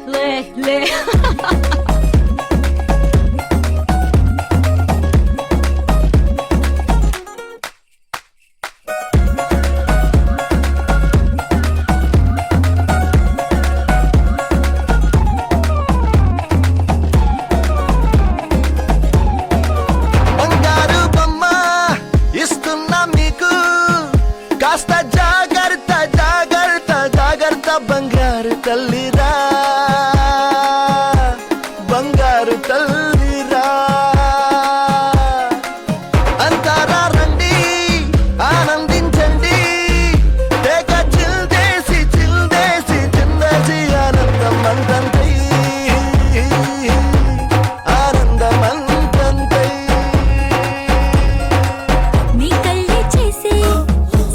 లే బంగారు బొమ్మ ఇస్తున్నా మీకు కాస్త జాగ్రత్త జాగ్రత్త జాగ్రత్త బంగారు తల్లిరా బంగారు తల్లిరా అంతారా రండి ఆనందించండి తేగ చిల్దేసి చిన్నసి ఆనందం అంతంతై ఆనందం అంతంతై నీ కళ్ళే చేసే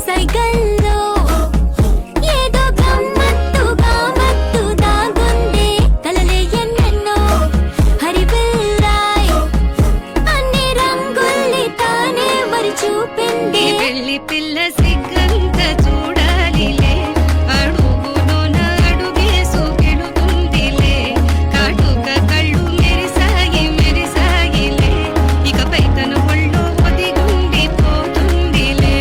సైగల్లో ఏదో గమ్మత్తుగా మత్తు దాగుందే కలలే ఎన్నెన్నో హరిబిల్లాయ్ అన్ని రంగుల్ని తానే మరి చూపింది పెళ్లి పిల్ల సిగ్గంత చూడాలిలే అడుగులోన అడుగేసు గెలుతుందిలే కాటుక కళ్ళు మెరిసాగిలే ఇకపై తన ఒళ్ళు ఒదిగుండి పోతుందిలే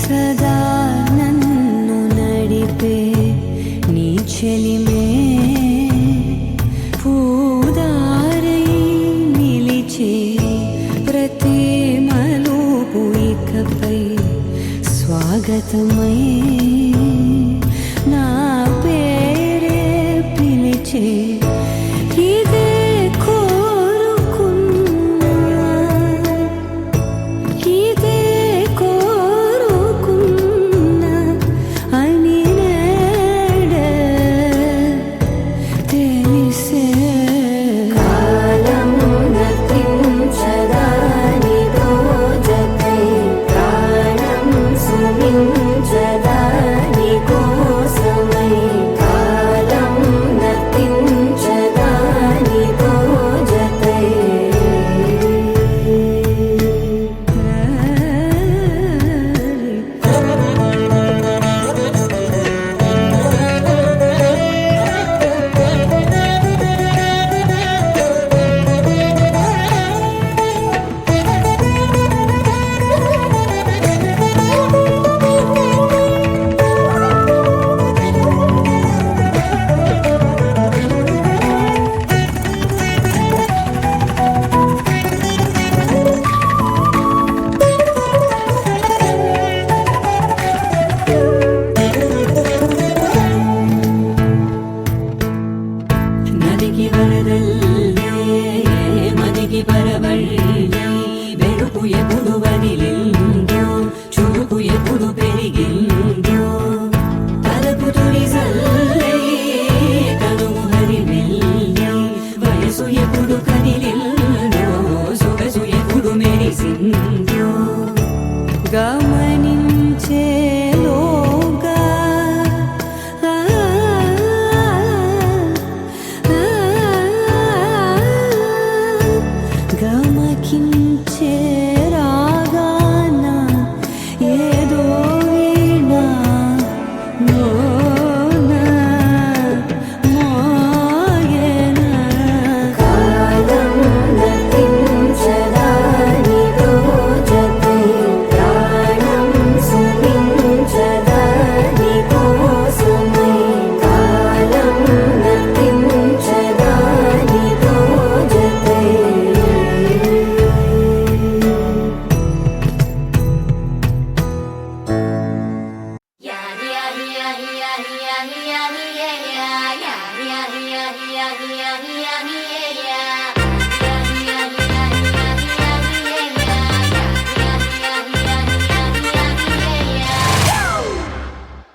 సదా నన్ను నడిపే నీ చెలిమే పూదారై నిలిచే ప్రతి మలుపు ఇకపై స్వాగతమై నా పేరే పిలిచే ఇదే కోరుకున్నా ఇదే కోరుకున్నా అని నేడే తెలిసే కాలం నతించదాని రోజకై ప్రాణం సుమించదాని కోసమై కాలం నతించ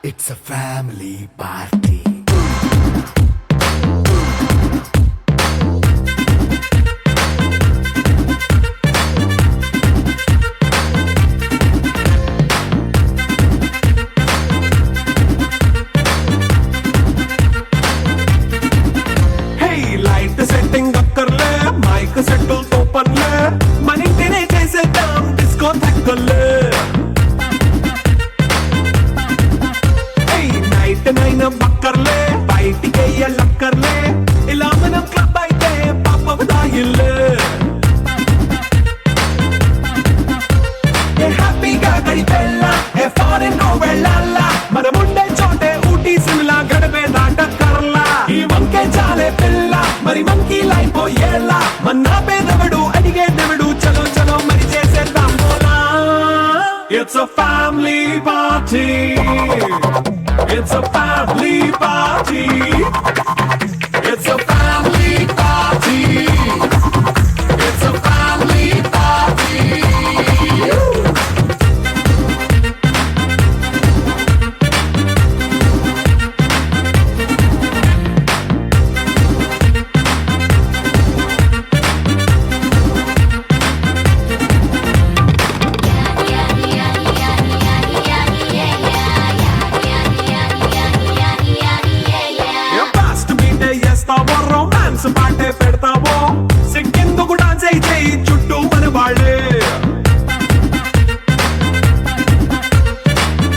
It's a family party. Hey, light the setting అక్కర్లే మైక్ సెట్టుల్ తో పర్లే మన ఇంటినే చేసేద్దాం డిస్కో తక్కర్లే నైట్ నైన్ బక్కర్లే బయటికి వెళ్ళక్కర్లే ఇలా మనం క్లబ్ అయితే పాప దాయిల్లే హ్యాపీగా గడిపెళ్ళా ఏ ఫారెన్ నో వెళ్ళాలా మనం ఉండే చోటే ఊటీ సిమ్లా గడిపే దాటక్కర్లా ఈ వంకే చాలే పిల్ల మరి మంకీ లైఫ్ ఏళ్ళ మన్నా పేదవడు అడిగేదెవడు చలో చలో మరి చేసేద్దాం పోలా it's a family party. It's a family party. It's a family party. It's a family party. Romance పాటే పెడతావో సిగ్గెందుకు డాన్స్ అయితే చుట్టూ మన వాళ్ళే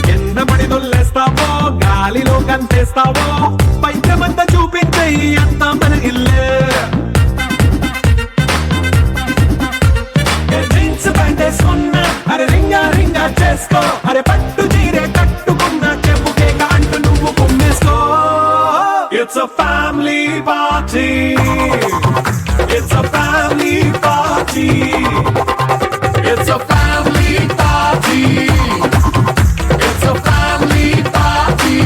కింద పడి దొల్లేస్తావో గాలిలో కంతేస్తావో పైకమంతా చూపించే అంతా మన ఇల్లే జీన్స్ ప్యాంట్ వేసుకున్నా అరే రింగా రింగా చేసుకో అరే పట్టు చీరే కట్టుకున్న చెప్పుకే అంటూ నువ్వు కుమ్మేసుకో. It's a family party. It's a family party. It's a family party. It's a family party.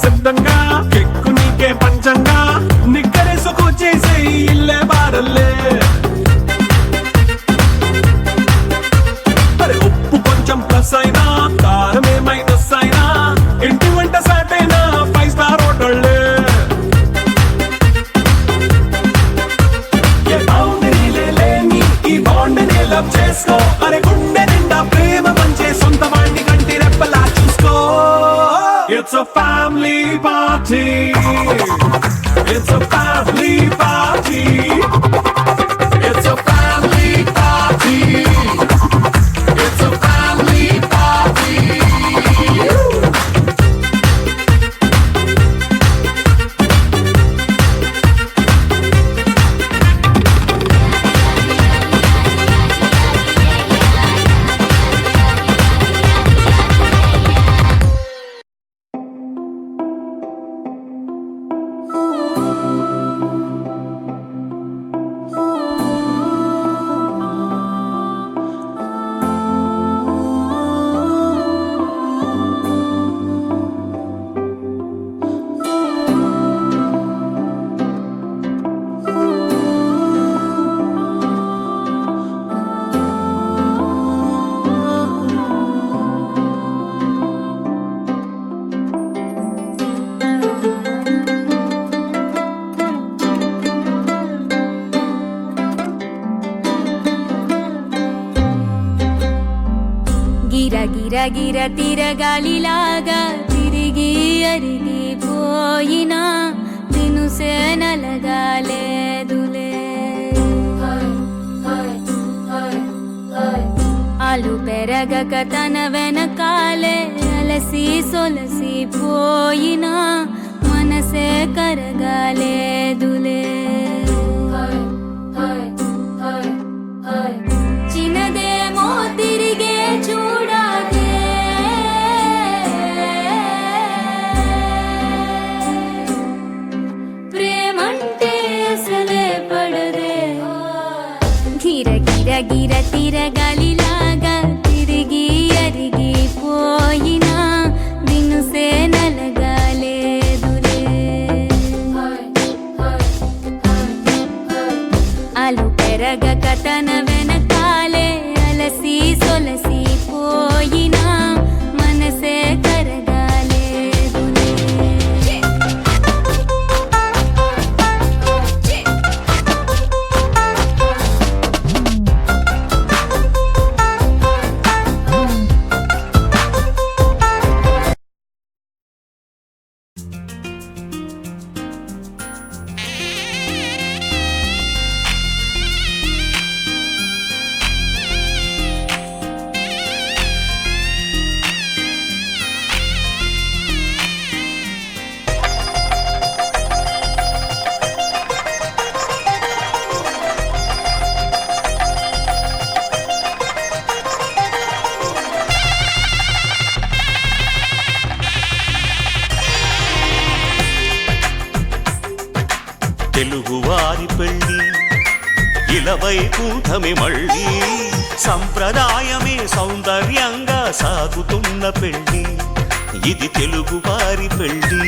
సిద్ధంగా కెక్కు నీకే పంచంగా నిక్కరేసుకు చేసే ఇల్లే బారల్లే అరే ఉప్పు కొంచెం ప్లస్ అయినా కారమే మైనస్ అయినా ఇంటి వంట సాటైనా 5 స్టార్ హోటళ్ళే ఏ బౌండరీలే లేని ఈ బాండ్ని లవ్ చేసుకో అరే గుండె నిండా ప్రేమ పంచే సొంత వాణ్ణి కంటి రెప్పలా చూసుకో. It's a family party. It's a family party. It's a family party. It's a family party. గిరగిర తిరగాలిలాగా తిరిగి అరిగిపోయినా దినుసే నలగాలేదులే ఆలు పెరగక తన వెనకాలే అలసి సొలసి పోయినా మనసే కరగాలేదులే గిర తిరగాలిలాగా తిరిగి అరిగిపోయినా దినుసే నలగాలేదులే అలు పెరగక తన వెనకాలే అలసి సొలసి పోయినా మనసే కరగాలేదులే తెలుగువారి పెళ్ళి ఇలవైకుంఠమి మళ్ళీ సంప్రదాయమే సౌందర్యంగా సాగుతున్న పెళ్ళి ఇది తెలుగువారి పెళ్ళి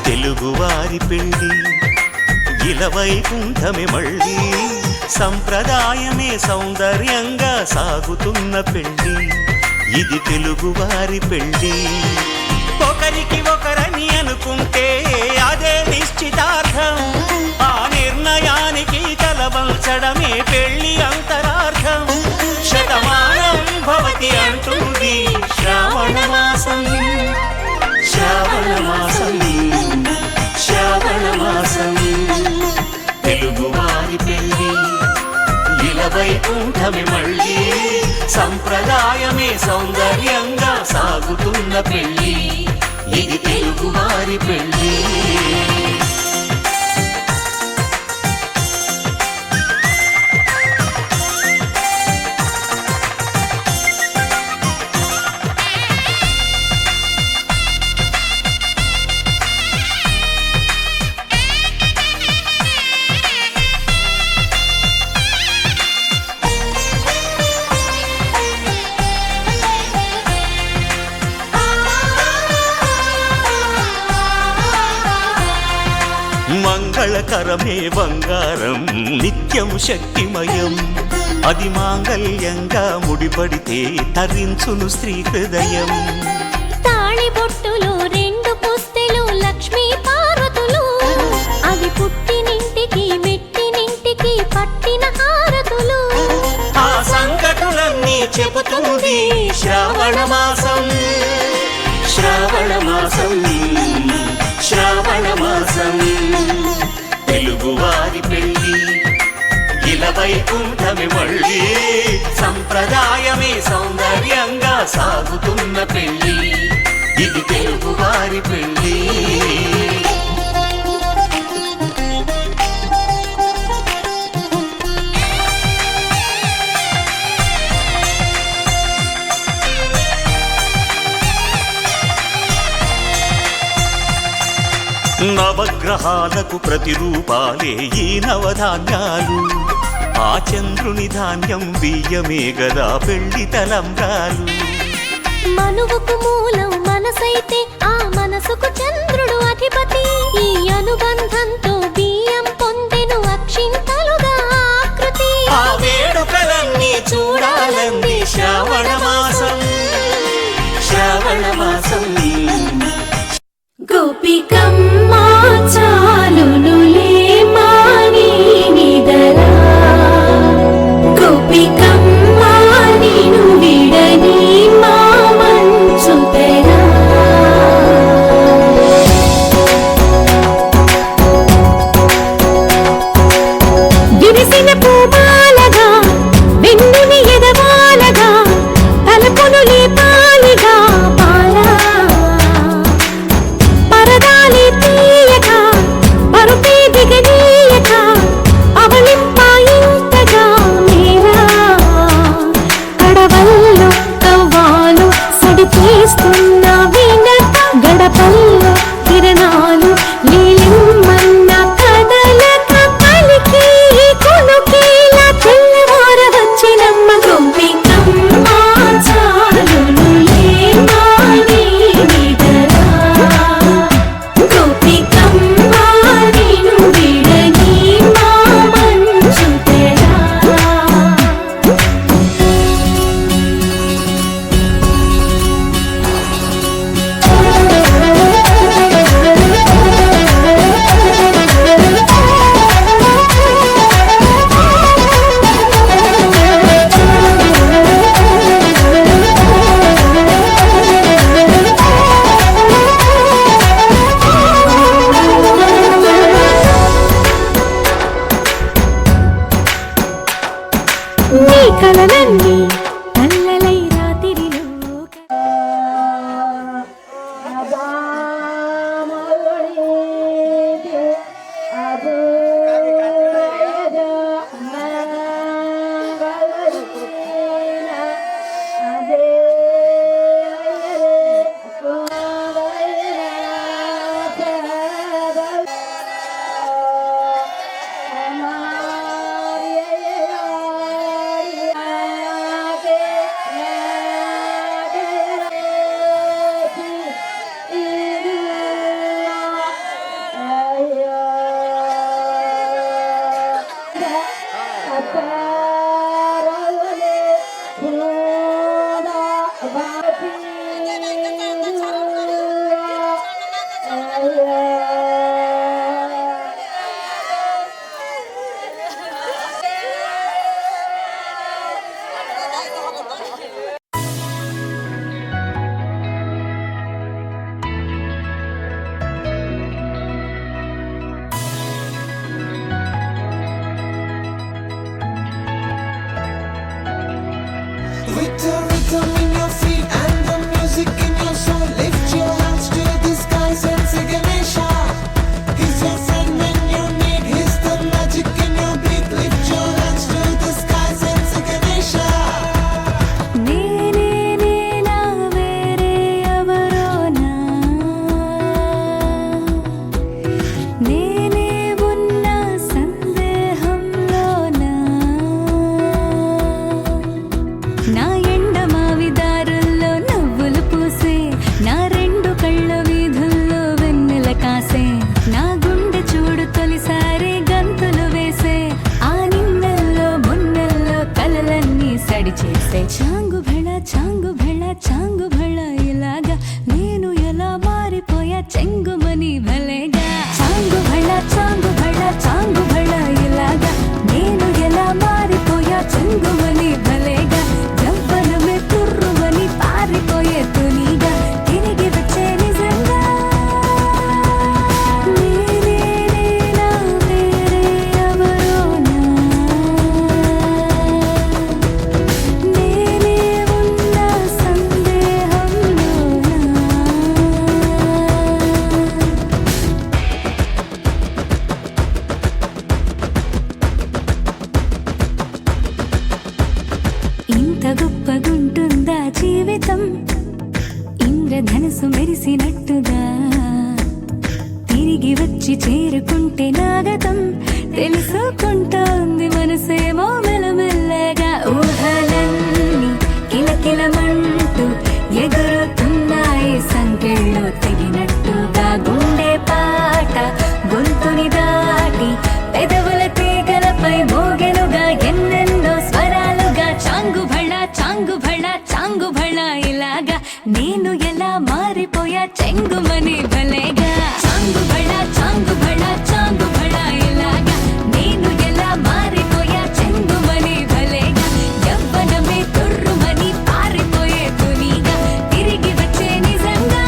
తెలుగువారి పెళ్ళి ఇలవైకుంఠమి మళ్ళీ సంప్రదాయమే సౌందర్యంగా సాగుతున్న పెళ్ళి ఇది తెలుగువారి పెళ్ళి ఒకరికి ఒకరని అనుకుంటే అదే నిశ్చితార్థం ఆ నిర్ణయానికి తలవంచడమే పెళ్ళి అంతరార్థం శతమానం భవతి అంటుంది శ్రావణ మాసం శ్రావణ మాసం శ్రావణ మాసం తెలుగువారి పెళ్ళి ఇలవైకుంఠమి మళ్ళీ సంప్రదాయమే సౌందర్యంగా సాగుతున్న పెళ్ళి ఇది తెలుగువారి పెళ్ళి మంగళకరమే బంగారం నిత్యం శక్తిమయం అది మాంగళ్యంగా ముడిపడితే తరించును స్త్రీ హృదయం తాళిబొట్టులు రెండు పుస్తెలు లక్ష్మీ పార్వతులు అవి పుట్టినింటికి మెట్టినింటికి పట్టిన హారతులు ఆ సంకటులన్నీ చెబుతుంది శ్రావణ మాసం శ్రావణ మాసం శ్రావణ మాసం తెలుగువారి పెళ్ళి ఇలవైకుంఠమి మళ్ళీ సంప్రదాయమే సౌందర్యంగా సాగుతున్న పెళ్ళి ఇది తెలుగువారి పెళ్ళి నవగ్రహాలకు ప్రతిరూపాలే ఈ నవధాన్యాలు ఆ చంద్రుని ధాన్యం బియ్యమే గదా పెళ్లి తలంబ్రాలు మనువుకు మూలం మనసైతే ఆ మనసుకు చంద్రుడు అధిపతి ఈ అనుబంధంతో బియ్యం పొందెను అక్షింతలుగా ఆకృతి ఆ వేడుకలన్నీ చూడాలంది శ్రావణ మాసం శ్రావణ మాసం గోపికమ్మ చాలునులే మాని నిదరా గోపికమ్మ నిను విడని మా మంచు తెరా విరిసిన పూమాలగా వెన్నుని ఎదవాలగా తిరిగి వచ్చి చేరుకుంటే నాగతం తెలుసుకుంటోంది మనసేమో మెల్లమెల్లగా ఊహలన్నీ కిలకిలమంటూ ఎగురుతున్నాయి సంకెళ్ళు తెగినట్టుగా గుండె పాట గొంతుని దాటి పెదవుల తీగలపై మోగెనుగా ఎన్నెన్నో స్వరాలుగా చాంగు భళ చాంగు భళ ఇలాగా నేను ఎలా మారిపోయా చెంగుమని భలేగా చాంగు భళ చాంగు భళ ఇలాగా నేను ఎలా మారిపోయా చెంగుమని భలేగా యవ్వనమే తుర్రుమని పారిపోయే తునిగా తిరిగి వచ్చే నిజంగా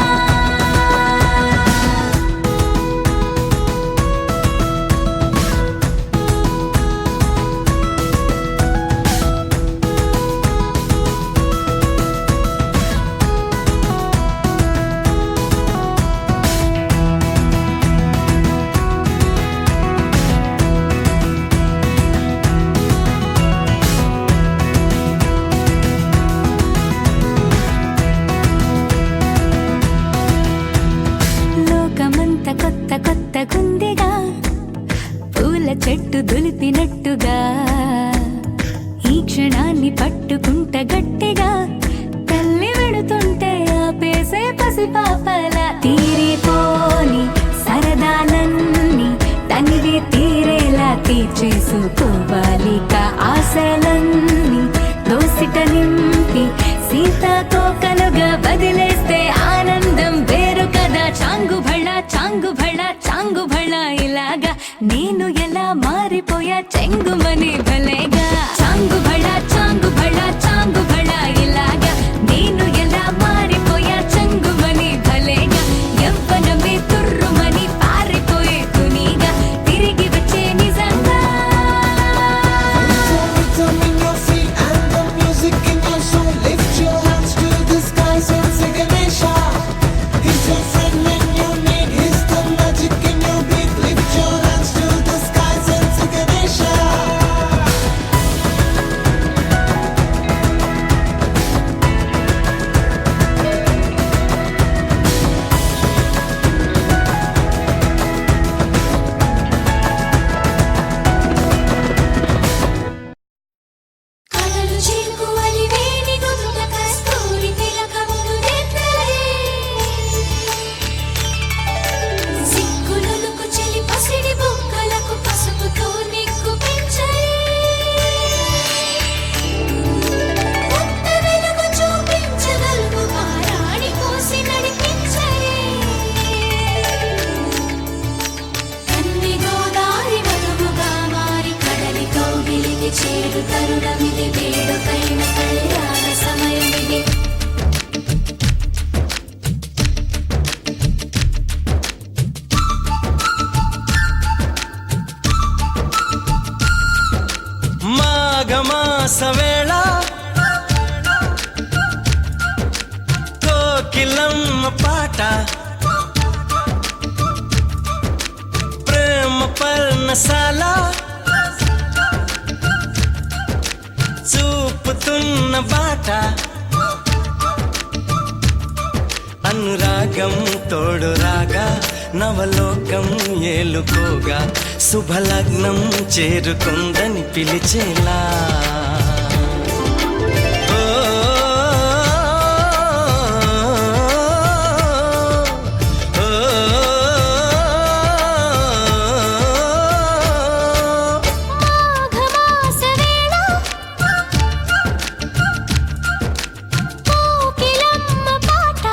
లోకమంత కొత్త గుందిగా పూల చెట్టు దులిపినట్టుగా ఈ క్షణాన్ని పట్టుకుంట గట్టిగా తల్లి వెడుతుంటే ఆపేసే పసిపాపల తీరిపోని సరదాలన్నీ తనివి తీరేలా తీర్చేసుకోవాలిక ఆశలన్నీ దోసిట నింపి సీతాకోకలుగా వదిలేస్తే ఆనందం వేరు కదా చాంగు భళ ఇలాగా నేను ఎలా మారిపోయా చెంగుమని భలేగా చాంగు భళ ఇలాగా నేను ఎలా మారిపోయా చెంగుమని భలేగా యవ్వనమే తుర్రుమని పారిపోయే తునిగా తిరిగి వచ్చే నిజంగా Rhythm in your feet and the music in your soul. Lift your hands to the skies and sing Ganesha. He's your friend when you need. He's the magic in your beat. Lift your hands to the skies and sing Ganesha. కలలు చిలుకువలి వేణి నుదుట కస్తూరి తిలకమును నెత్తలే సిగ్గులొలుకు చెలి పసిడి బుగ్గలకు పసుపుతో నిగ్గు పెంచలే కొత్త వెలుగు చూపించగలుగు పారాణి పోసి నడిపించలే కన్ని గోదారి వధువుగా మారి కడలి కౌగిలికి చేరు తరుణమిది వేడుకైన కళ్యాణ సమయమిది మాఘమాస వేళ కోకిలమ్మ పాట ప్రేమ పర్ణశాల చూపుతున్న బాట అనురాగం తోడు రాగా నవలోకం ఏలుకోగా శుభలగ్నం చేరుకుందని పిలిచేలా ఓ, ఓ, మాఘమాస వేళ కోకిలమ్మ పాట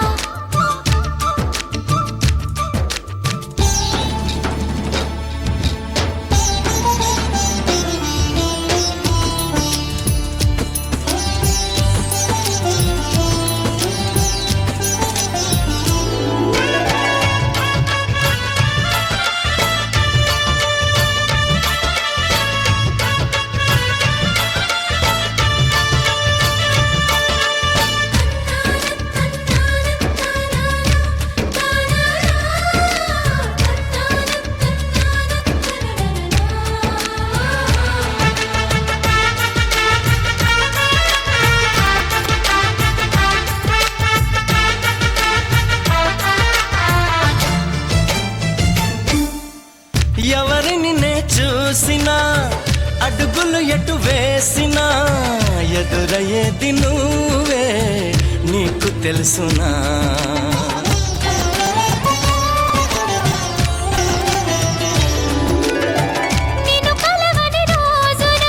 ఎవరిని నే చూసినా అడుగులు ఎటు వేసినా ఎదురయ్యేది నువ్వే నీకు తెలుసునా నిన్ను కలవని రోజున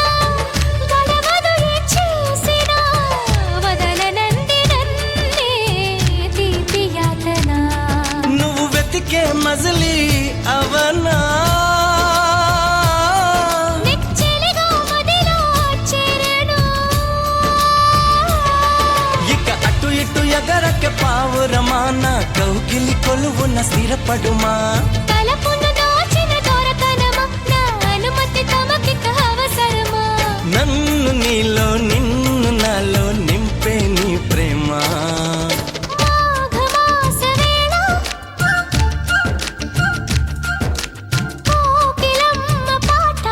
గడవదు ఏం చేసినా వదలనంది నన్నే తీపి యాతన నువ్వు వెతికే మజిలీ అవనా నిశ్చలిగా మదిలో చేరను ఇక అటు ఇటు ఎగరక పావురమా నా కౌగిలి కొలువున స్థిరపడుమా తలపును దాచిన దొరకనమా నా అనుమతి తమకిక అవసరమా నన్ను నీలో నిన్ను నాలో నింపే నీ ప్రేమ మాఘమాస వేళ కోకిలమ్మ పాట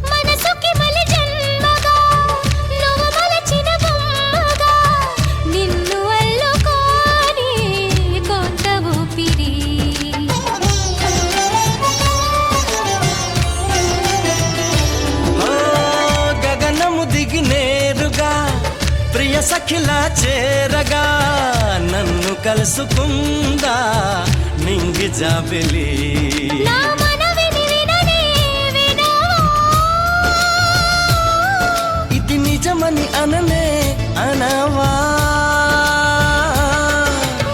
మనసుకి మలి జన్మగా నువ్వు మలచిన బొమ్మగా నిన్ను అల్లుకోని కొంత ఊపిరి ఓ గగనము దిగి నేరుగా ప్రియ సఖిలా చేరగా నన్ను కలుసుకుందా నింగి జాబిలి నా మనవిని విననే వినవా ఇది నిజమని అననే అనవా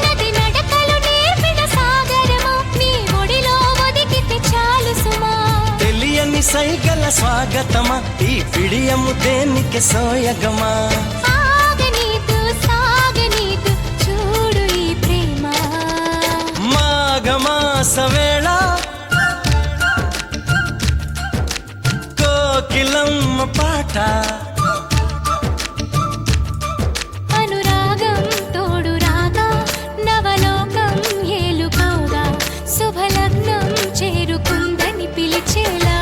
నది నడకలు నేర్పిన సాగరమా నీ ఒడిలో ఒదిగితే చాలు సుమా తెలియని సైగల స్వాగతమా ఈ పిడియము దేనికి సోయగమా ఆగనీదు సాగనీదు చూడు ఈ ప్రేమ మాఘమాస వేళ కోకిలమ్మ పాట అనురాగం తోడు రాగా నవలోకం ఏలుకోగా శుభలగ్నం చేరుకుందని పిలిచేలా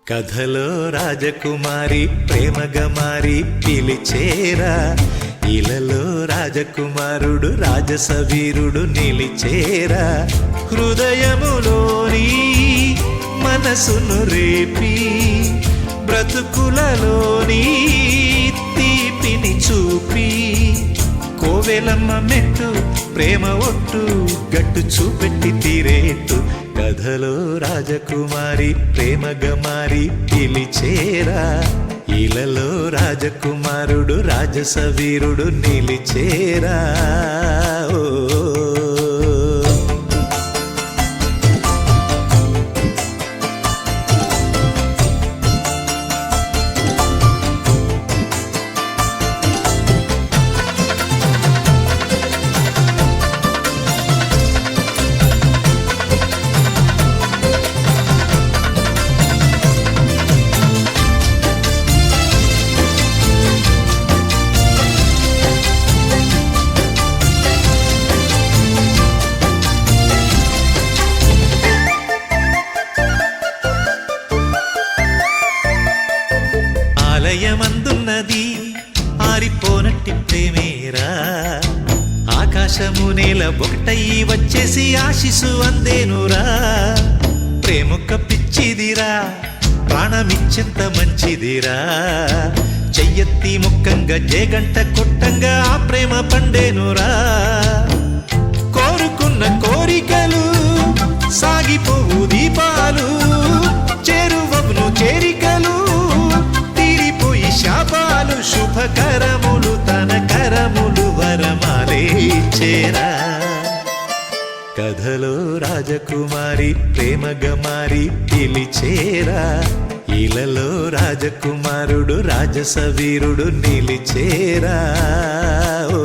కథలో రాజకుమారి ప్రేమగా మారి పిలిచేరా, ఇలలో రాజకుమారుడు రాజసవీరుడు నిలిచేరా. హృదయములోని మనసును రేపి బ్రతుకులలోని తీపిని చూపి, కోవెలమ్మ మెట్టు ప్రేమ ఒట్టు గట్టు చూపెట్టి తీరేట్టు. కథలో రాజకుమారి ప్రేమగా మారి పిలిచేరా, ఇలలో రాజకుమారుడు రాజసవీరుడు నిలిచేరా. ఓ ఆలయమందున్నది ఆరిపోనట్టి ప్రేమేరా, ఆకాశము నేల ఒకటయ్యి వచ్చేసి ఆశిసు అందేనురా. ప్రేమొక్క పిచ్చిదిరా, ప్రాణమిచ్చెంత మంచిదిరా. చెయ్యెత్తి ముక్కంగా జేగంట కొట్టంగా ఆ ప్రేమ పండేనురా. కోరుకున్న కోరికలు సాగిపోవు దీపాలు, చేరువవును చేరికలు తీరిపోయి శాపాలు. శుభకరములు తన కరములు వరమాలే చేరా. కథలో రాజకుమారి ప్రేమగా మారి పిలిచేరా, ఇలలో రాజకుమారుడు రాజసవీరుడు నిలిచేరా. ఓ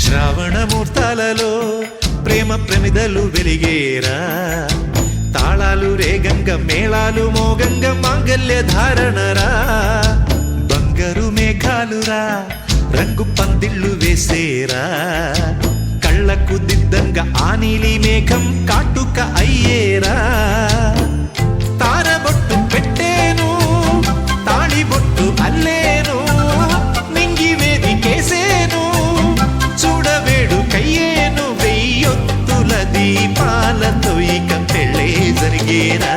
శ్రావణమూర్తాలలో ప్రేమ ప్రమిదలు వెలిగేరా. తాళాలు రేగంగ మేళాలు మోగంగ మాంగల్య ధారణరా. బంగారు మేఘాలురా రంగు పందిళ్ళు వేసేరా. కళ్ళకు దిద్దంగా ఆ నీలి మేఘం కాటుక అయ్యేరా. తారబొట్టు పెట్టేను తాళిబొట్టు అల్లేను, నింగి వేదికేసేను చూడవేడు కయ్యేను. వెయ్యొత్తుల దీపాలతో ఇక పెళ్ళే జరిగేరా.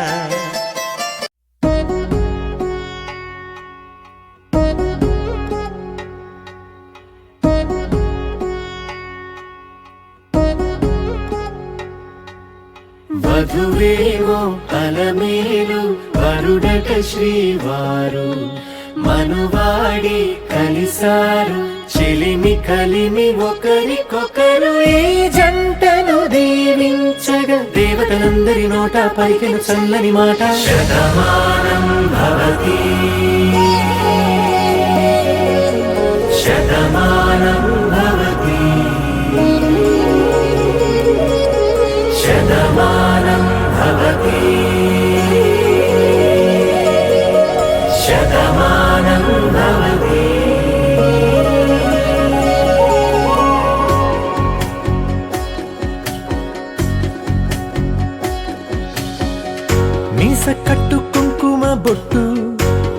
వధువేమో అలమేలు వరుడట శ్రీవారు, మనువాడి కలిసారు చెలిమి కలిమి ఒకరికొకరు. ఈ జంటను దీవించగా దేవతలందరి నోట పలికిన చల్లని మాట. శతమానం భవతి శతమానం భవతి శతమానం భవతి శతమానం భవతి. మీస కట్టు కుంకుమ బొట్టు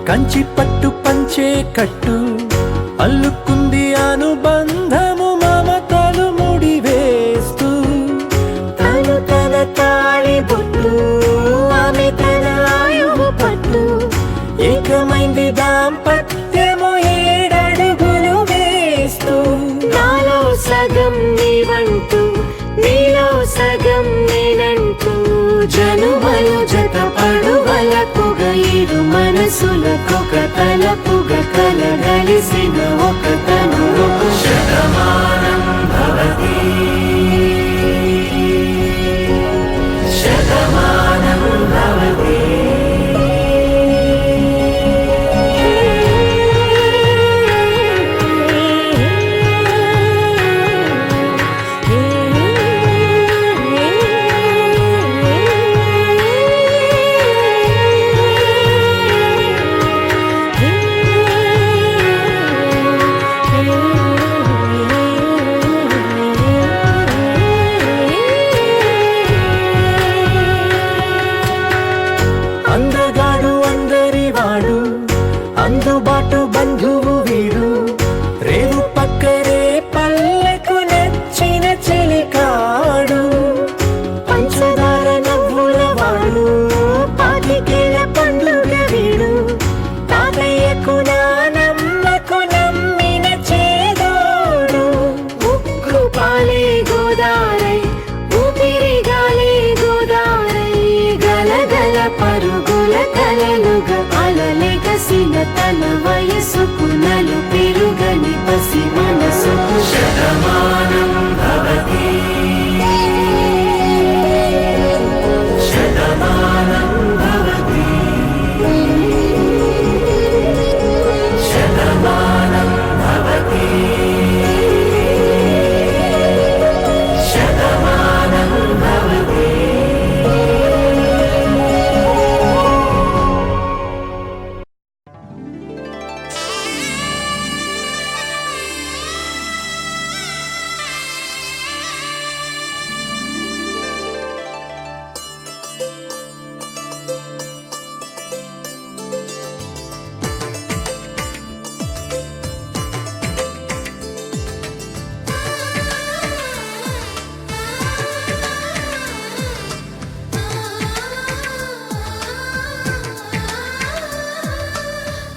కంచి పట్టు పంచే కట్టు, అల్లుకుంది అనుబంధము మమతలు ముడివేస్తూ. తను తన తాళి బొట్టు ఆమె తన ఆయువు పట్టు, ఏకమైంది దాంపత్యము 7 అడుగులు వేస్తూ. నాలో సగం నీవంటూ నీలో సగం నేనంటూ జతలు జత పడువలపుగ ఇరు మనసులకొక తలపుగ కలగలిసిన ఒక తను శతమానం భవతి శతమానం భవతి అందగాడు అందరివాడు అందుబాటు బంధువు వీడు రేవు పక్కరే పల్లెకు నచ్చిన చెలికాడు పంచదార నవ్వుల వాడు పాతికేల పండుగ వీడు తాతయ్యకు నానమ్మకు నమ్మిన చేదోడు ఉక్కు పాలే గోదారై ఊపిరి గాలే గోదారై గలగల పరుగుల కలలుగా అలలెగసిన తన వయసుకు నలు పెరుగని పసి మనసుకు శతమానం భవతి శతమానం భవతి శతమానం భవతి శతమానం భవతి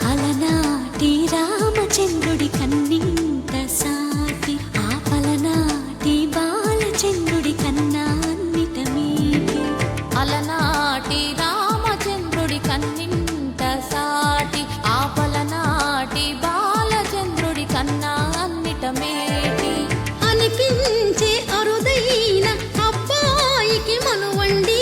అలనాటి రామచంద్రుడి కన్నింత సాటి ఆపలనాటి బాలచంద్రుడి కన్నా అన్నిట మీటి అలనాటి రామచంద్రుడి కన్నింత సాటి ఆపలనాటి బాలచంద్రుడి కన్నా అన్నిట మేటి అనిపించే అరుదైన అబ్బాయికి మనువండి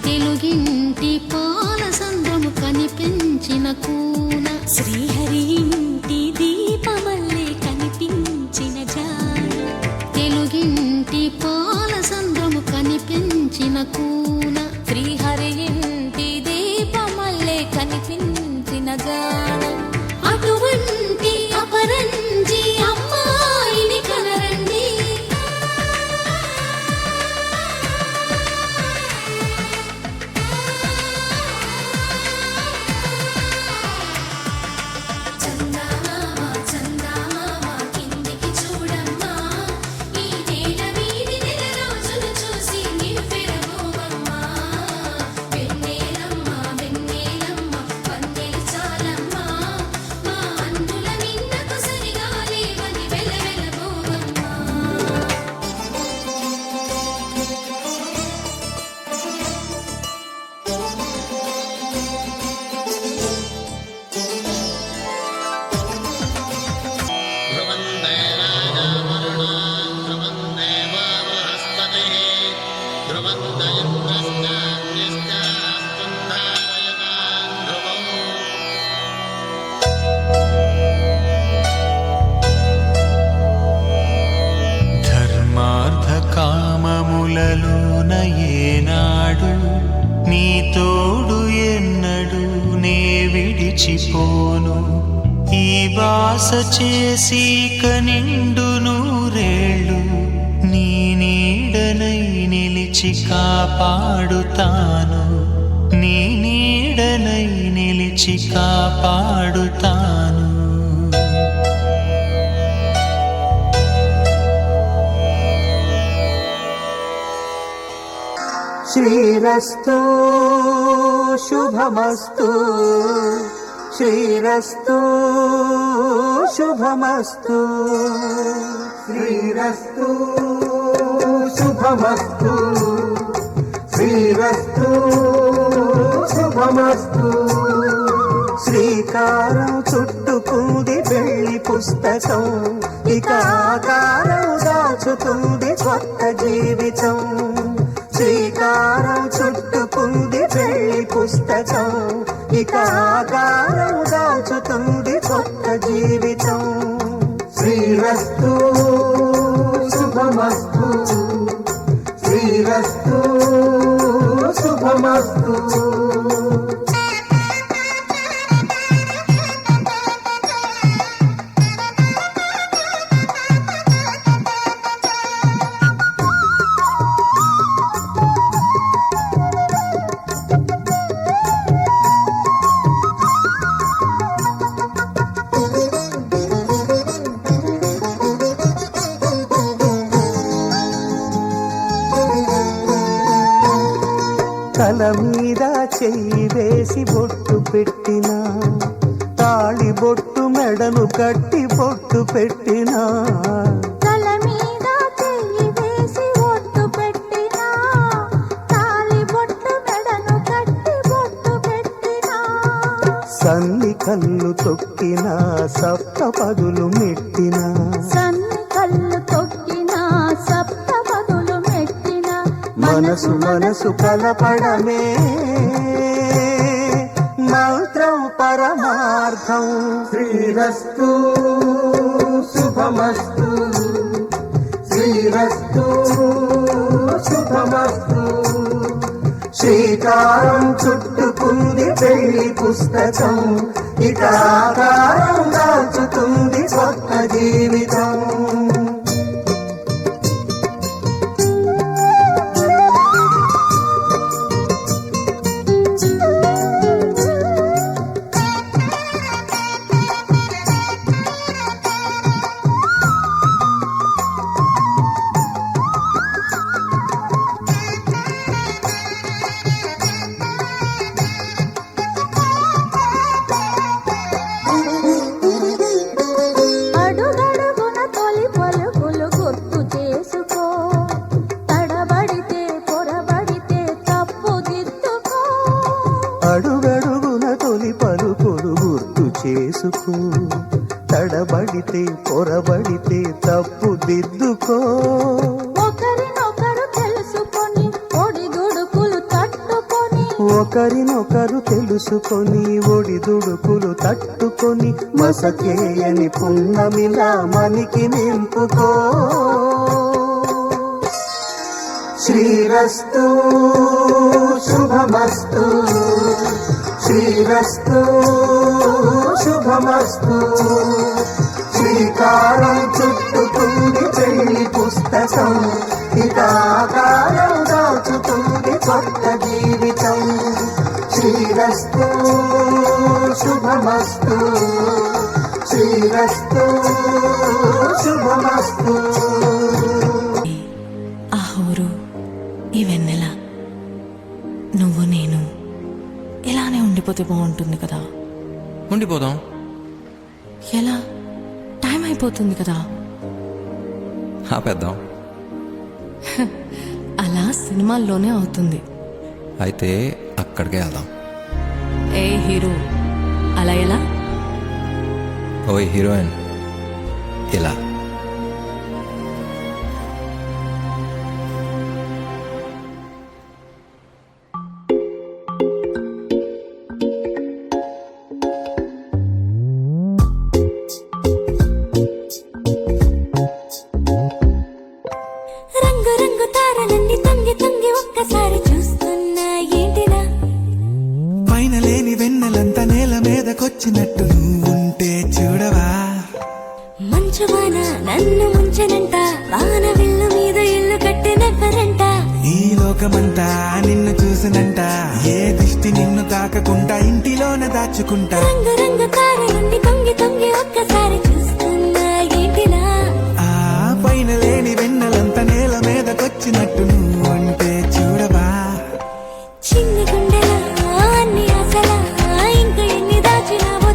తెలుగింటి పాల సంద్రము కనిపించిన కూన శ్రీహరి ఇంటి దీపమల్లే కనిపించిన జాన తెలుగింటి పాల సంద్రము కనిపించిన కూన శ్రీహరి ఇంటి దీపమల్లే కనిపించిన జాన అటువంటి అపరంజి అమ్మాయిని కనరండి కిందికి చూడమ్మా ఈ నేల వీధి నెల రోజులు చూసి నివ్వెరబోవమ్మా వెన్నెలమ్మ వెన్నెలమ్మ వన్నెలు చాలమ్మా మా అందుల నిన్నకు సరిగా లేవని వెలవెలబోవమ్మా ధర్మార్థ కామములలోన ఏనాడు నీ తోడు ఎన్నడు నే విడిచిపోను ఈ వాస చేసి కనిండు నూరేళ్ళు నీ నీడనై నిలిచి కాపాడుతాను నీ నీడనై నిలిచి కాపాడుతాను శ్రీరస్తు శుభమస్తు శ్రీరస్తు శుభమస్తు శ్రీరస్తు శుభమస్తు శ్రీరస్తు శుభమస్తు శ్రీకారం చుట్టుకుంది పెళ్లి పుస్తకం ఇక ఆకారం దాచుతుంది కొత్త జీవితం శ్రీకారం చుట్టుకుంది పెళ్లి పుస్తకం ఇక ఆకారం దాచుతుంది కొత్త జీవితం శ్రీరస్తు శుభమస్తు శ్రీరస్తు శుభమస్తు తల మీద చెయ్యి వేసి బొట్టు పెట్టినా తాళి బొట్టు మెడను కట్టి బొట్టు పెట్టినా తల మీద చెయ్యి వేసి ఒట్టు పెట్టినా తాళి బొట్టు మెడను కట్టి బొట్టు పెట్టినా సన్ని కళ్ళు తొక్కినా సప్త పదులు మెట్టినా సన్ని కళ్ళు తొక్కినా సప్త పదులు మెట్టినా మనసు మనసు కలపడమే మంత్రం పరమార్థం శ్రీరస్తు శుభమస్తు శ్రీరస్తు శుభమస్తు శ్రీకారం చుట్టుకుంది పెళ్లి పుస్తకం ఇక ఆకారం దాచుతుంది కొత్త జీవితం అడుగడుగున తొలి పలుకులు గుర్తు చేసుకో తడబడితే పొరబడితే తప్పు దిద్దుకో అడుగడుగున తొలి పలుకులు గుర్తు చేసుకో తడబడితే పొరబడితే తప్పు దిద్దుకో ఒకరినొకరు తెలుసుకొని ఒడిదుడుకులు తట్టుకొని ఒకరినొకరు తెలుసుకొని ఒడిదుడుకులు తట్టుకొని మసకేయని పున్నమిలా మనికి నింపుకో శ్రీరస్తు శుభమస్తు శ్రీరస్తు శుభమస్తు శ్రీకారం చుట్టుకుంది పెళ్లి పుస్తకం ఇక ఆకారం దాచుతుంది కొత్త జీవితం శ్రీరస్తు శుభమస్తు శ్రీరస్తు శుభమస్తు ఆ హోరు ఈ వెన్నెల నువ్వు నేను ఇలానే ఉండిపోతే బాగుంటుంది కదా. ఉండిపోదాం. ఎలా? టైం అయిపోతుంది కదా. ఆపేద్దాం. అలా సినిమాల్లోనే అవుతుంది. అయితే అక్కడికే వెళ్దాం. ఏ హీరో అలా ఎలా? ఓయ్ హీరోయిన్ ఇలా. రంగు రంగు తారలన్నీ తొంగి తొంగి ఒక్కసారి చూస్తున్నా ఏంటినా పైన లేని వెన్నెలంతా నేల మీదకొచ్చినట్టు నువ్వుంటే చూడవా మంచువాన నన్ను ముంచనంట వాన విల్లు మీద ఇల్లు కట్టినెవ్వరంట ఈ లోకమంతా నిన్ను చూసినంట ఏ దిష్టి నిన్ను తాకకుండా ఇంటిలోనే దాచుకుంటా రంగు రంగు తారలన్నీ తొంగి తొంగి ఒక్కసారి చూస్తున్నా ఏంటినా ఆ పైన లేని వెన్నెలంతా నేల మీదకొచ్చినట్టు నువ్వుంటే చూడవా చిన్ని గుండెలా అన్ని ఆశలా ఇంకా ఎన్ని దాచినావో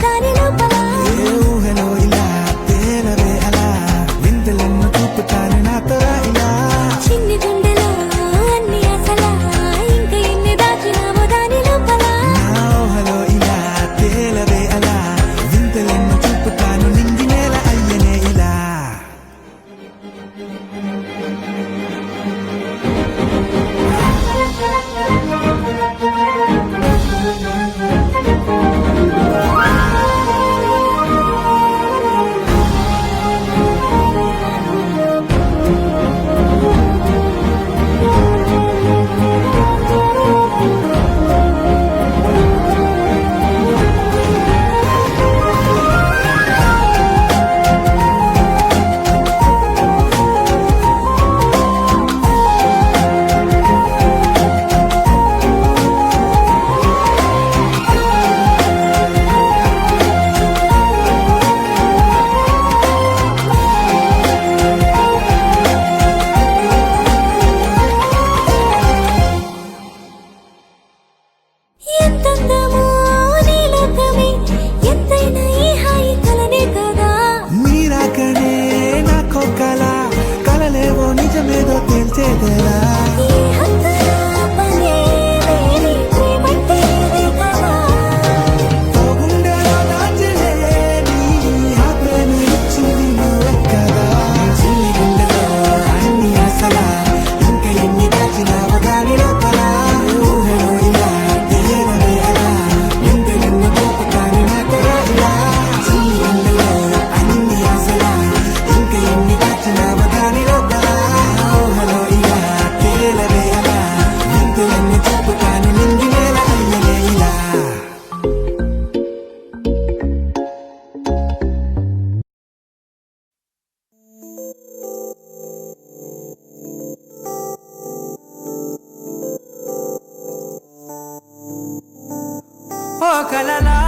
ఓ కలలా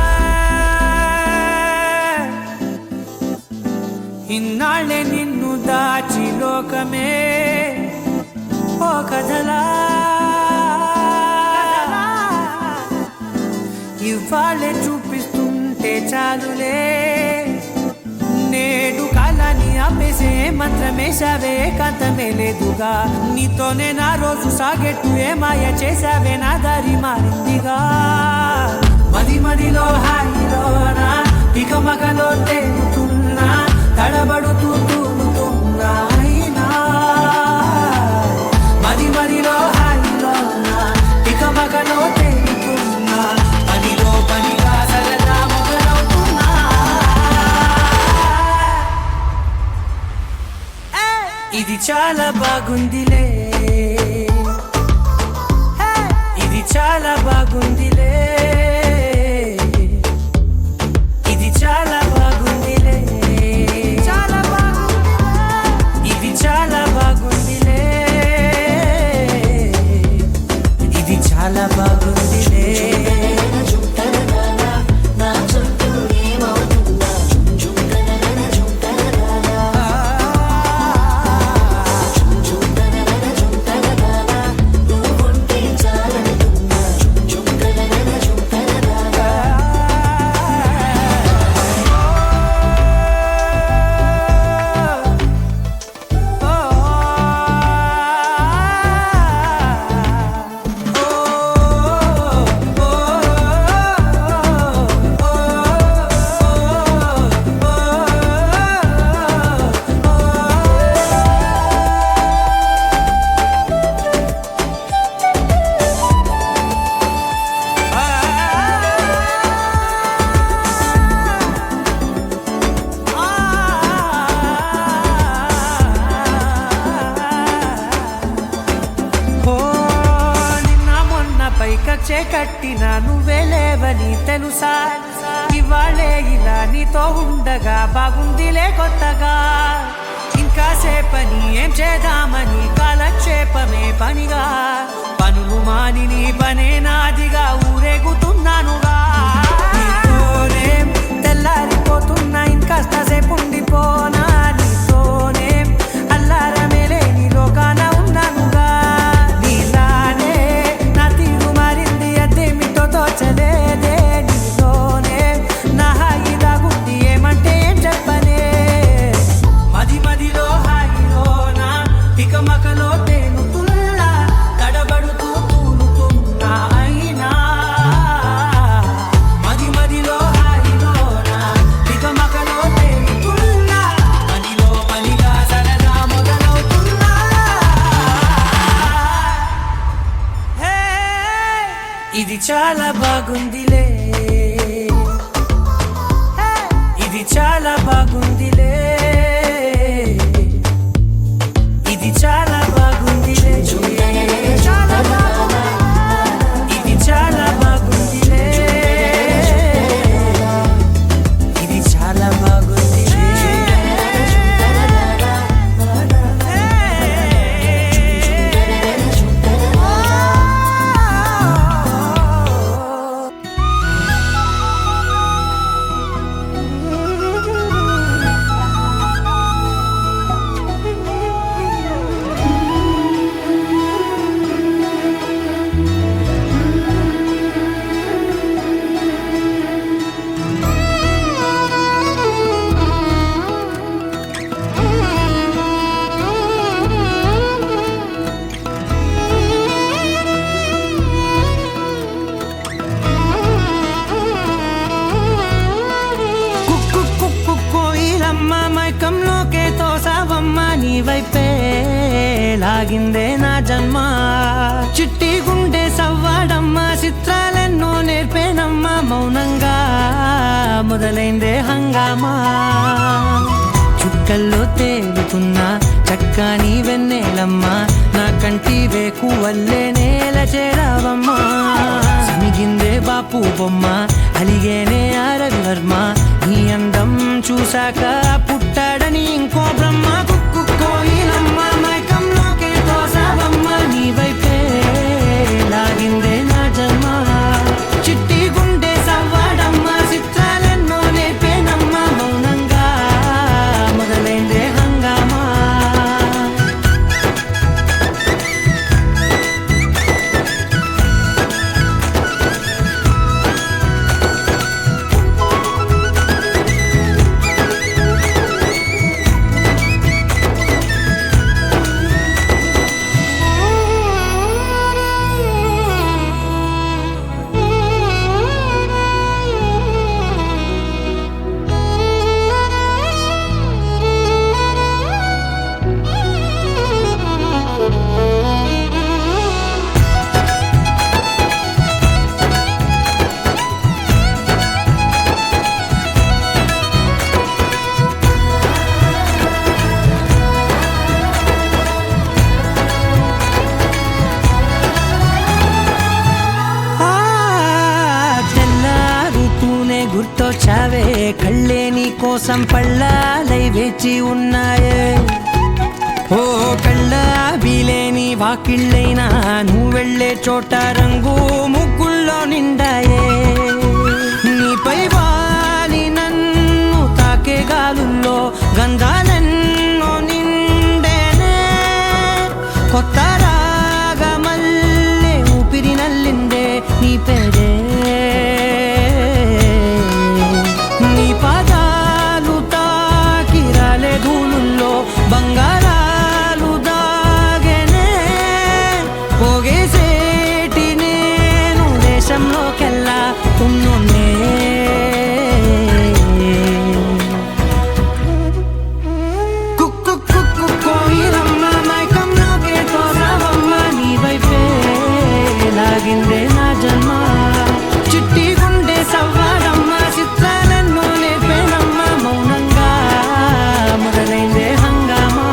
ఇన్నాళ్ళే నిన్ను దాచి లోకమే ఓ కథలా ఇవాళ్ళే చూపిస్తుంటే చాలులే నేడు కాలాన్ని ఆపేసే మంత్రమేశావే కాంతమే లేదుగా నీతోనే నా రోజు సాగెట్టు ఏ మాయ చేశావే నా దారి మారిందిగా మది మదిలో హాయిలోనా ఇక మగలో తేలుతున్నా తడబడుతూ తూలుతున్నా అయినా మది మదిలో హాయిలోనా ఇక మగలో తేలుతున్నా పనిలో పనిగా సరదా మొదలవుతున్నా ఇది చాలా బాగుందిలే ఇది చాలా బాగుందిలే ఇది చాలా బాగుందిలే చాలా బాగుంది ఇది చాలా బాగుందిలే ఇది చాలా బాగుందిలే కచ్చే కట్టిన నువ్వే లేవని తెలుసా ఇవాళే ఇలా నీతో ఉండగా బాగుందిలే కొత్తగా ఇంకా సేపని ఏం చేద్దామని కాలక్షేపమే పనిగా పనులు మాని నీ పనే నాదిగా ఊరేగుతున్నానుగా నీతోనే తెల్లారిపోతున్నా ఇంకాస్త సేపు ఉండిపోనా నీతోనే అల్లారమే లేని లోకాన ఉన్నానుగా నీలానే నా తీరు మారింది అదేమిటో తోచలేదే నీతోనే నా హాయి దాగుంది ఏమంటే ఏం చెప్పనే మది మదిలో హాయిలోనా తికమకలో తేలుతున్నా తడబడుతూ తూలుతున్నా అయినా మది మదిలో హాయిలోనా తికమకలో తేలుతున్నా పనిలో పనిగా సరదా మొదలవుతున్నా హే ఇది చాలా బాగుందిలే ఇది చాలా బాగుందిలే ఇది చాలా బాగుందిలే చాలా బాగుంది ఇది చాలా బాగుందిలే ఇది చాలా బాగుందిలే కోయిలమ్మ మైకంలోకే తోసావమ్మ నీ వైపే లాగిందే నా జన్మ చిట్టి గుండె సవ్వాడమ్మ చిత్రాలెన్నో నేర్పేనమ్మ మౌనంగా మొదలైందే హంగామా చుక్కల్లో తేలుతున్నా చక్కని వెన్నెలమ్మ నా కంటి వేకు వల్లే నేల చేరావమ్మా సమిగిందే బాపు బొమ్మ అలిగేనే రవివర్మ నీ అందం చూశాక పుట్టాడని ఇంకో బ్రహ్మ కుక్కు కోయిలమ్మ మైకంలోకే తోసావమ్మ నీ వైపే లాగిందే నా జన్మ చిట్టి గుండె కళ్ళే నీ కోసం పళ్ళాలై వేచి ఉన్నాయే ఓ కళ్ళ బీలేని వాకిళ్ళైనా నువ్వు వెళ్ళే చోట రంగు ముగ్గుల్లో నిండాయే నీపై వాలి నన్ను తాకే గాలుల్లో గంధాలెన్నో నిండేనే కొత్త రాగమల్లే ఊపిరి నల్లిందే నీ పేరే నీ పాదాలు తాకి రాలే ధూళుల్లో బంగారాలు దాగెనే పోగేసేటి నేను దేశంలోకెల్లా ఉన్నోనే కుక్కు కుక్కు కోయిలమ్మ మైకంలోకే తోరావమ్మ నీ వైపే లాగిందే నా జన్మ చిట్టి గుండె సవ్వారమ్మ చిత్రాలెన్నో నేర్పేనమ్మ మౌనంగా మొదలైందే హంగామా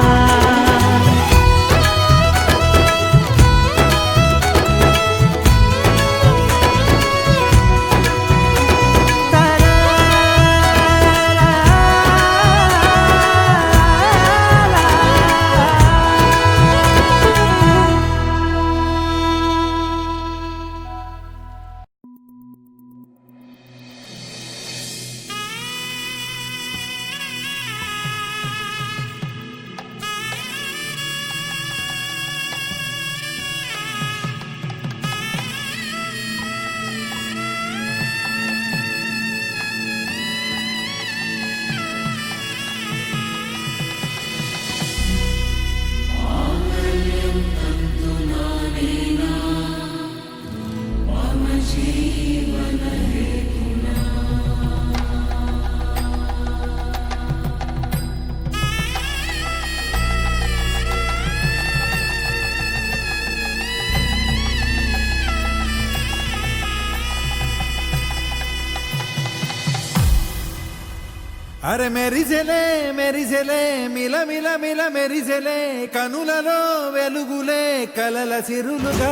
అరే మెరిసెలే మెరిసెలే మిల మిల మిల మెరిసెలే కనులలో వెలుగులే కలల సిరులుగా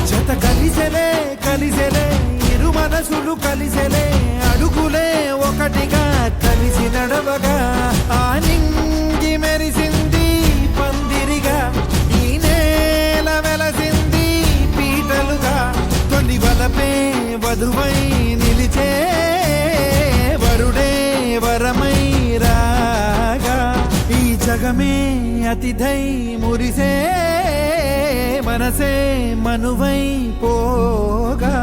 జత కలిసెలే కలిసెలే ఇరు మనసులు కలిసెలే అడుగులే ఒకటిగా కలిసి నడవగా ఆ నింగి మెరిసింది పందిరిగా ఈ నేల వెలసింది పీటలుగా తొలి వలపే వధువై నిలిచే వరుడే వరమై రాగా ఈ జగమే అతిథై మురిసే మనసే మనువై పోగా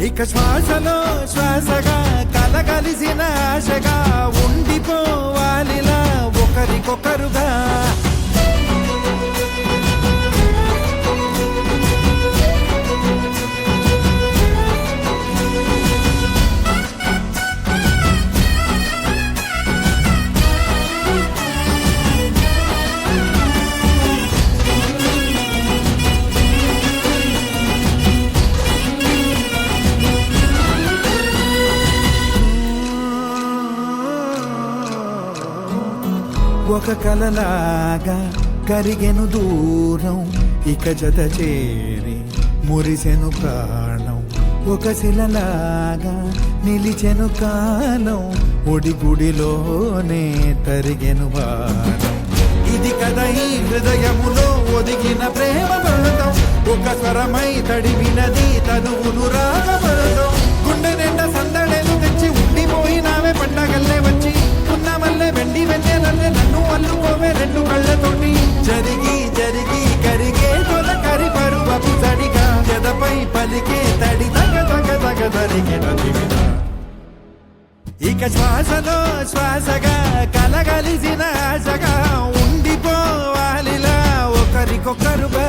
ఇక శ్వాసలో శ్వాసగా కలగలిసిన ఆశగా ఉండిపోవాలిలా ఒకరికొకరుగా ఒక కలలాగా కరిగెను దూరం ఇక జత చేరి మురిసెను ప్రాణం ఒక శిలలాగా నిలిచెను కాలం ఒడిగుడిలోనే తరిగెను వారం ఇది కదా ఈ హృదయములో ఒదిగిన ప్రేమ పర్వతం ఒక స్వరమై తడివినది తనువును రాగపడతాం గుండె నిండా సందడేలు తెచ్చి ఉండిపోయినావే పండగల్లే వచ్చి ఉన్నమల్లే వెండి వెన్నెలల్లే నన్ను అల్లుకోవే రెండు కళ్ళతోటి జరిగి జరిగి కరిగే తొల కరి పరువపు తడిగా ఎదపై పలికే తడి తగ తగ తగ తరిగిన దివిన ఇక శ్వాసలో శ్వాసగా కలగలిసిన ఆశగా ఉండిపోవాలిలా ఒకరికొకరుగా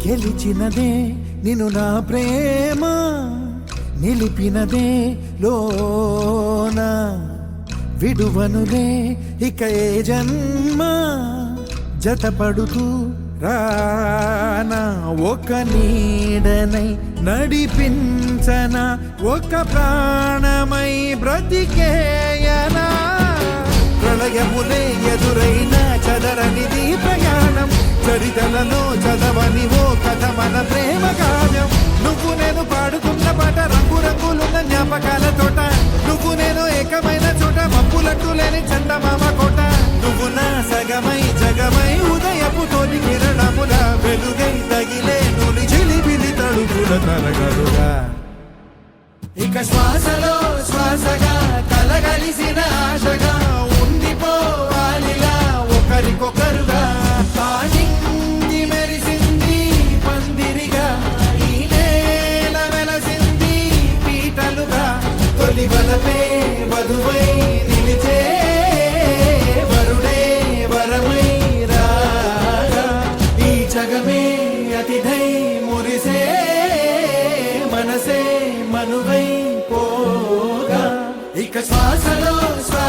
గెలిచినదే నిన్ను నా ప్రేమ నిలిపినదే లోన విడువనులే ఇక ఏ జన్మ జతపడుతూ రానా ఒక నీడనై నడిపించన ఒక ప్రాణమై బ్రతికేయనా ప్రళయములే ఎదురైన చదరనిది ప్రయాణం చరితలలో చదవని ఓ కథ మన ప్రేమ గానం నువ్వు నేను పాడుతున్న పాట రంగు రంగులున్న జ్ఞాపకాల తోట నువ్వు నేను ఏకమైన చోట మబ్బులట్టు లేని చందమామ కోట నువ్వు నా సగమై జగమై ఉదయపు తోలి కిరణముల వెలుగై తగిలే నులి చిలిబిలి తడుపుల తరగలుగా ఇక శ్వాసలో శ్వాసగా కలగలిసిన ఆశగా ఉండిపోవాలిలా ఒకరికొకరుగా ఆడింది మెరిసింది పందిరిగా ఈ నేల వెలసింది పీటలుగా తొలి వలపే వధువై నిలిచే వరుడే వరమై రాగా ఈ జగమే అతిథై మురిసే మనసే మనువై పోగా ఇక శ్వాసలో శ్వాస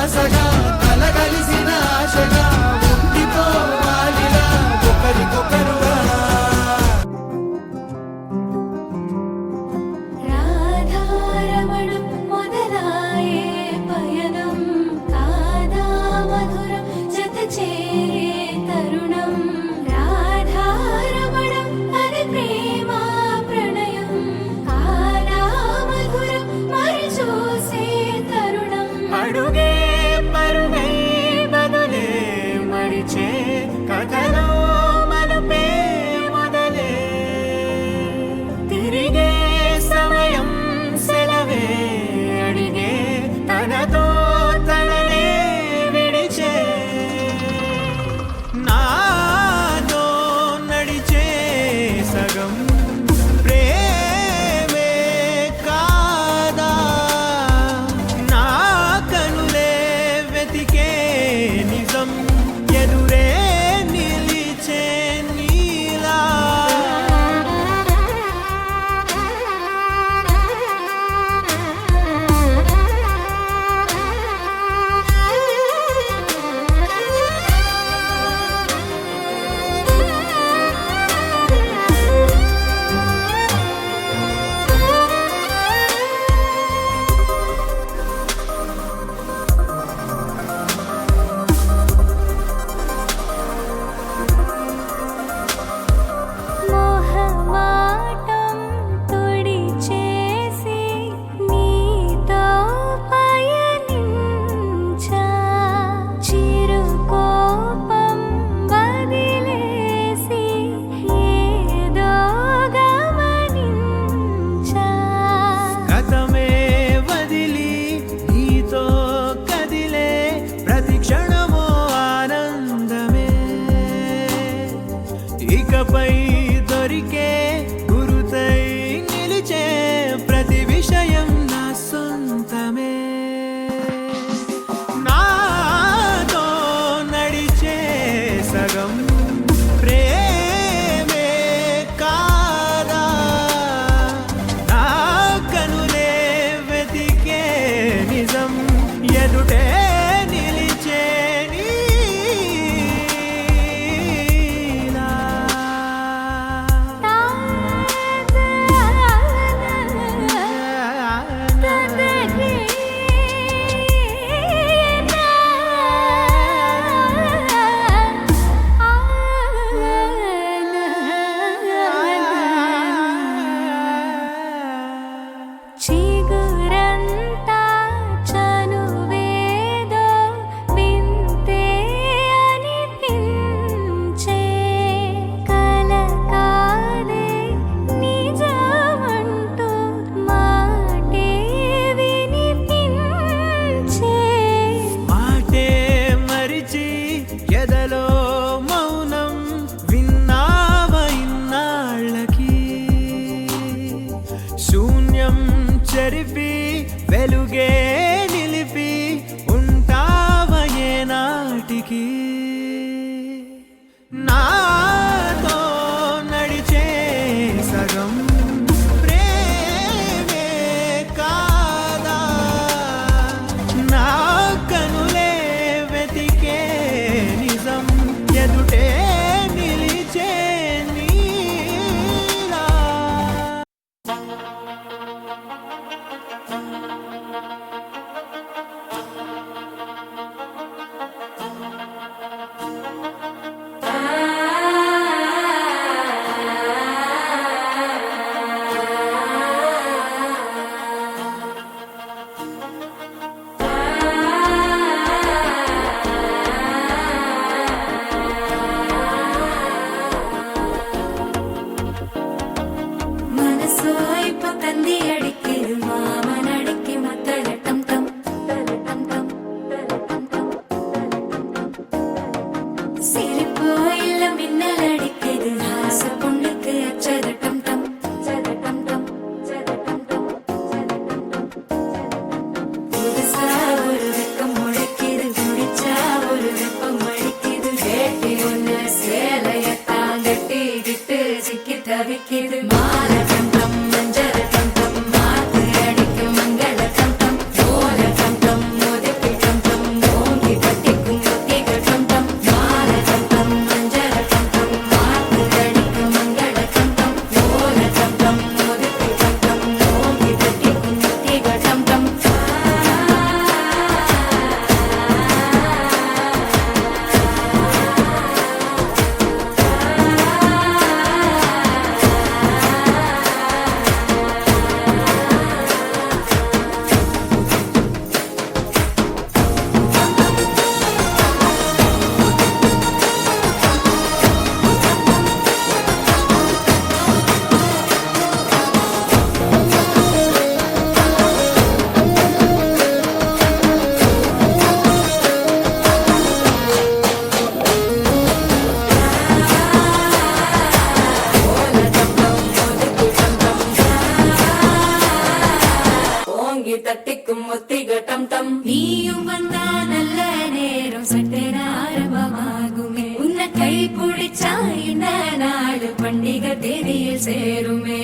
தேதியில் சேருமே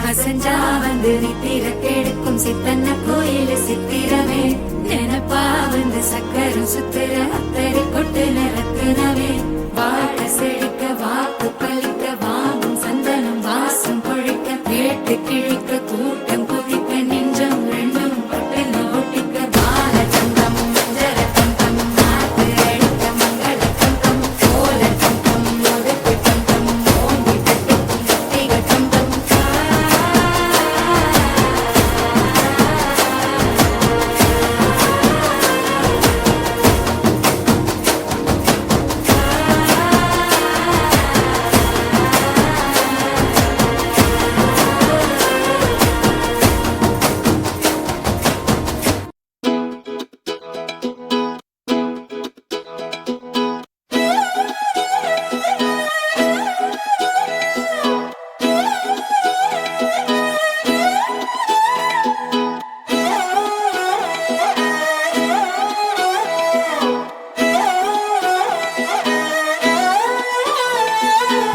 அசஞ்சா வந்து நித்திர கெடுக்கும் சித்தன்ன கோயில் சித்திரமே நினப்பா வந்து சக்கரம் சுத்திர அத்தரி கொட்டு நிறத்தினவே வாழ செழிக்க வாக்கு பலிக்க வாங்கும் சந்தனம் வாசம் பொழிக்க கேட்டு கிழிக்க கூட்டம் குதிக்க நெஞ்சம் ரெண்டும் பட்டின ஒட்டிக்க பால சந்தம் மஞ்சர தந்தம் நாட்டு அடிக்க மங்கள தந்தம் கோல தந்தம் ஒதுக்கு தந்தம் ஓங்கி தட்டுக்கும் நெத்திக தந்தம்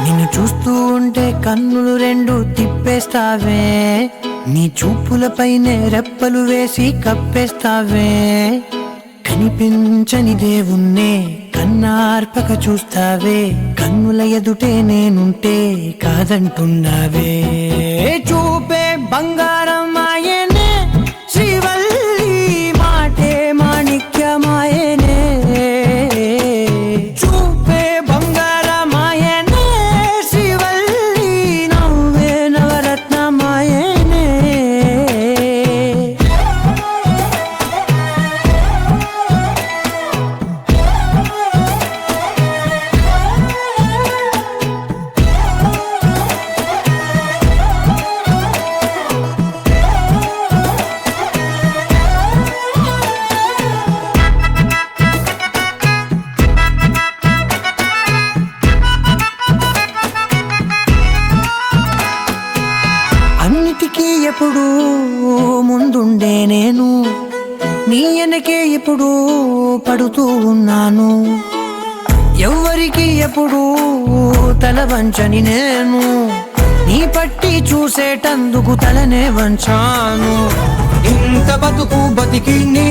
నిన్ను చూస్తూ ఉంటే కన్నులు రెండు తిప్పేస్తావే నీ చూపులపైనే రెప్పలు వేసి కప్పేస్తావే కనిపించని దేవుణ్ణే కన్నార్పక చూస్తావే కన్నుల ఎదుటే నేనుంటే కాదంటున్నావే చూపే బంగారం ఆయనే శ్రీవల్లి మాటే మాణిక్యమాయనే చూపే బంగారమాయనే శ్రీవల్లి నవ్వే నవరత్నమాయనే అన్నిటికీ ఎప్పుడు ముందుండే నేను నీ వెనకే ఎప్పుడు పడుతూ ఉన్నాను ఎవ్వరికి ఎప్పుడు తల వంచని నేను నీ పట్టి చూసేటందుకు తలనే వంచాను ఇంత బతుకు బతికి నీ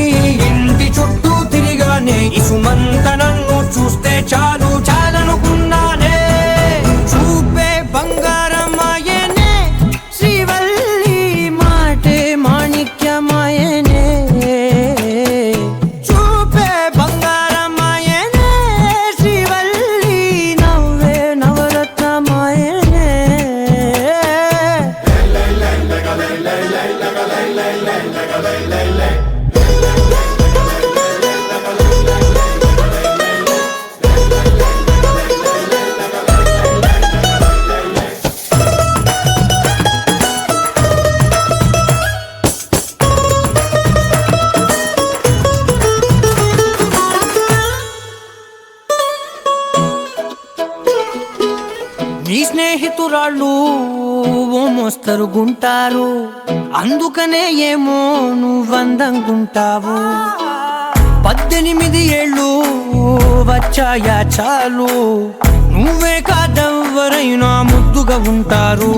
ఇంటి చుట్టూ తిరిగానే ఇసుమంత నన్ను చూస్తే చాలు చాలనుకున్నానే చూపే బంగారమాయనే శ్రీవల్లి మాటే మాణిక్యమాయనే చూపే బంగారమాయనే శ్రీవల్లి నవ్వే నవరత్నమాయనే నీ స్నేహితురాళ్ళు ఓ మోస్తరుగుంటారు అందుకనే ఏమో నువ్వందంగుంటావు 18 ఏళ్ళు వచ్చాయా చాలు నువ్వే కాదెవ్వరైనా ముద్దుగా ఉంటారు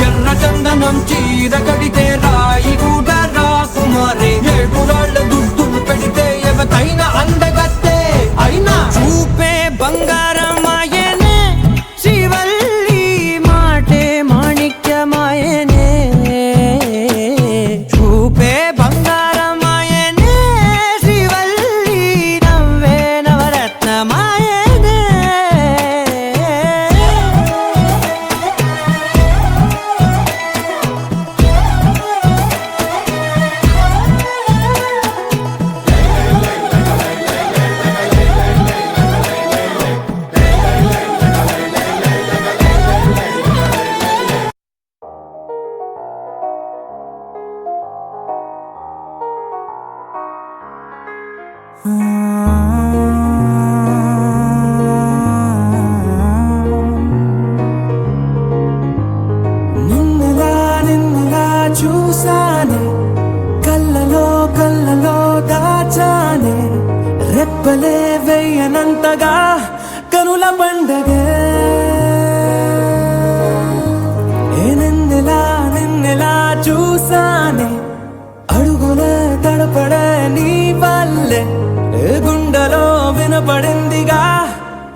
ఎర్ర చందనం చీర కడితే రాయి కూడా రాకుమారే 7 రాళ్ళ దుద్దులు పెడితే ఎవతైనా అందగత్తే అయినా చూపే బంగారమాయనే శ్రీవల్లి మాటే మాణిక్యమాయనే చూపే బంగారమాయనే శ్రీవల్లి నవ్వే నవరత్నమాయనే నిన్నలా చూసానే కళ్ళలో దాచానే రెప్పలే వెయ్యనంతగా కనుల పండగే చూసానే అడుగులే తడపడే నీ వల్లే గుండెలో వినపడిందిగా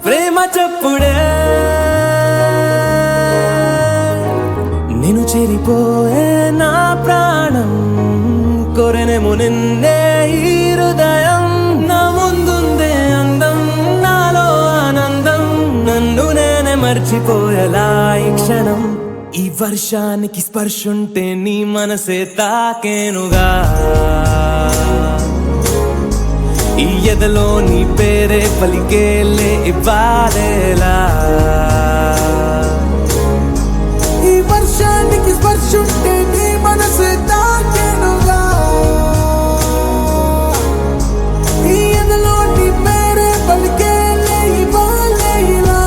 ప్రేమ చెప్పుడే నిన్ను చేరిపోయే నా ప్రాణం కోరెనేమో నిన్నే ఈ హృదయం నా ముందుందే అందం నాలో ఆనందం నన్ను నేనే మర్చిపోయేలా ఈ క్షణం ఈ వర్షానికి స్పర్శుంటే నీ మనసే తాకేనుగా ఈ ఎదలో నీ పేరే పలికేలే ఇవ్వాలేలా ఈ వర్షానికి స్పర్శుంటే నీ మనసే తాకేనుగా ఈ ఎదలో నీ పేరే పలికేలే ఇవ్వాలేలా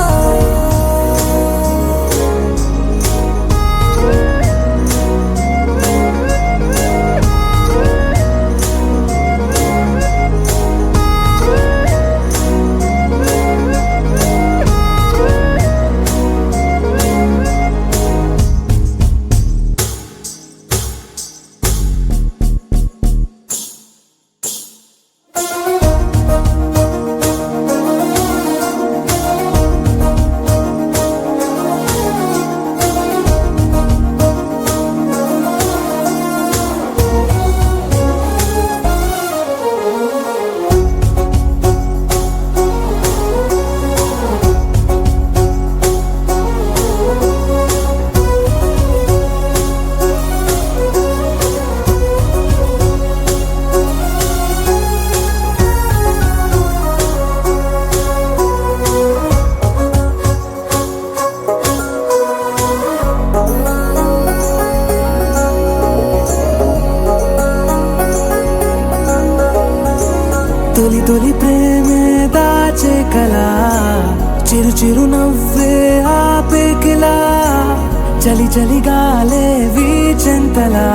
తొలి తొలి ప్రేమే దాచే కలా చిరు చిరు నవ్వే ఆపే కిలా చలి చలి గాలే వీచెంతలా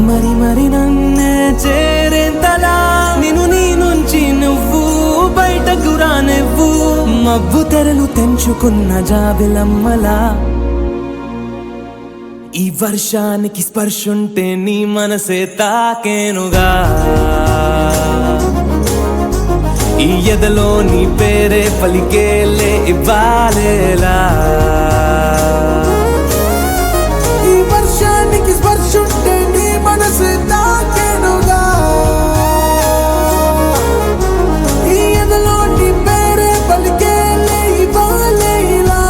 మరి మరి నన్నే చేరేంతలా నిన్ను నీ నుంచి నువ్వు బయటకు రానివ్వు మబ్బు తెరలు తెంచుకున్న జాబిలమ్మలా ఈ వర్షానికి స్పర్శుంటే నీ మనసే తాకేనుగా ఈ ఎదలో నీ పేరే పలికేలే ఇవ్వాలేలా ఈ వర్షానికి స్పర్శుంటే నీ మనసు తాకేనుగా ఈ ఎదలో నీ పేరే పలికేలే ఇవ్వాలేలా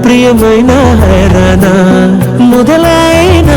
ప్రియమైన హరణ మొదలైన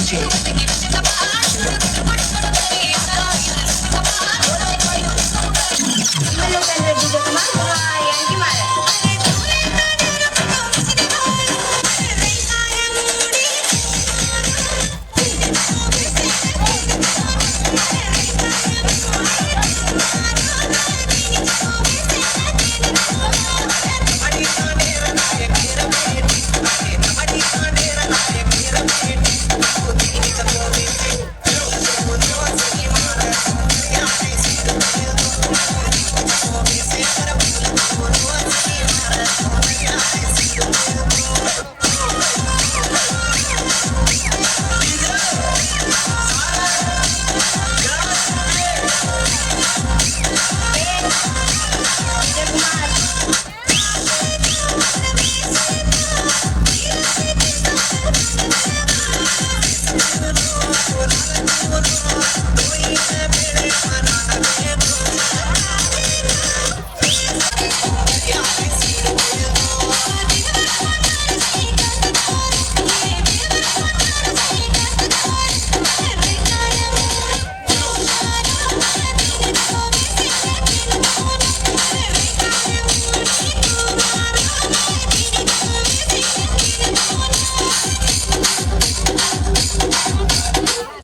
Yeah.